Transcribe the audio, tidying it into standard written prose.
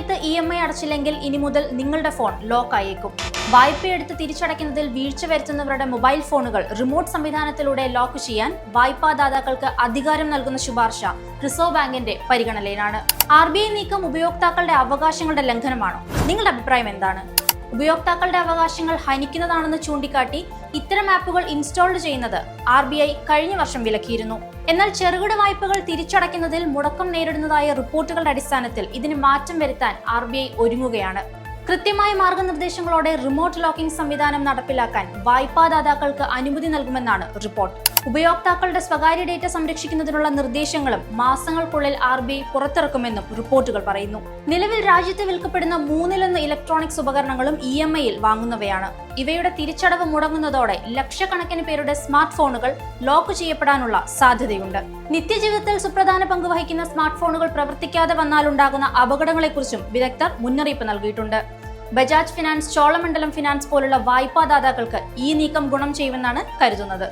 സമയത്ത് EMI അടച്ചില്ലെങ്കിൽ ഇനി മുതൽ നിങ്ങളുടെ ഫോൺ ലോക്ക് ആയേക്കും. വായ്പയെടുത്ത് തിരിച്ചടയ്ക്കുന്നതിൽ വീഴ്ച വരുത്തുന്നവരുടെ മൊബൈൽ ഫോണുകൾ റിമോട്ട് സംവിധാനത്തിലൂടെ ലോക്ക് ചെയ്യാൻ വായ്പാദാതാക്കൾക്ക് അധികാരം നൽകുന്ന ശുപാർശ റിസർവ് ബാങ്കിന്റെ പരിഗണനയിലാണ്. RBI നീക്കം ഉപയോക്താക്കളുടെ അവകാശങ്ങളുടെ ലംഘനമാണോ? നിങ്ങളുടെ അഭിപ്രായം എന്താണ്? ഉപയോക്താക്കളുടെ അവകാശങ്ങൾ ഹനിക്കുന്നതാണെന്ന് ചൂണ്ടിക്കാട്ടി ഇത്തരം ആപ്പുകൾ ഇൻസ്റ്റാൾ ചെയ്യുന്നത് RBI കഴിഞ്ഞ വർഷം വിലക്കിയിരുന്നു. എന്നാൽ ചെറുകിട വായ്പകൾ തിരിച്ചടയ്ക്കുന്നതിൽ മുടക്കം നേരിടുന്നതായ റിപ്പോർട്ടുകളുടെ അടിസ്ഥാനത്തിൽ ഇതിന് മാറ്റം വരുത്താൻ RBI ഒരുങ്ങുകയാണ്. കൃത്യമായ മാർഗനിർദ്ദേശങ്ങളോടെ റിമോട്ട് ലോക്കിംഗ് സംവിധാനം നടപ്പിലാക്കാൻ വായ്പാദാതാക്കൾക്ക് അനുമതി നൽകുമെന്നാണ് റിപ്പോർട്ട്. ഉപയോക്താക്കളുടെ സ്വകാര്യ ഡേറ്റ സംരക്ഷിക്കുന്നതിനുള്ള നിർദ്ദേശങ്ങളും മാസങ്ങൾക്കുള്ളിൽ RBI പുറത്തിറക്കുമെന്നും റിപ്പോർട്ടുകൾ പറയുന്നു. നിലവിൽ രാജ്യത്ത് വിൽക്കപ്പെടുന്ന 1/3 ഇലക്ട്രോണിക്സ് ഉപകരണങ്ങളും EMI-യിൽ വാങ്ങുന്നവയാണ്. ഇവയുടെ തിരിച്ചടവ് മുടങ്ങുന്നതോടെ ലക്ഷക്കണക്കിന് പേരുടെ സ്മാർട്ട് ഫോണുകൾ ലോക്ക് ചെയ്യപ്പെടാനുള്ള സാധ്യതയുണ്ട്. നിത്യജീവിതത്തിൽ സുപ്രധാന പങ്ക് വഹിക്കുന്ന സ്മാർട്ട് ഫോണുകൾ പ്രവർത്തിക്കാതെ വന്നാലുണ്ടാകുന്ന അപകടങ്ങളെക്കുറിച്ചും വിദഗ്ധർ മുന്നറിയിപ്പ് നൽകിയിട്ടുണ്ട്. ബജാജ് ഫിനാൻസ്, ചോളമണ്ഡലം ഫിനാൻസ് പോലുള്ള വായ്പാദാതാക്കൾക്ക് ഈ നീക്കം ഗുണം ചെയ്യുമെന്നാണ് കരുതുന്നത്.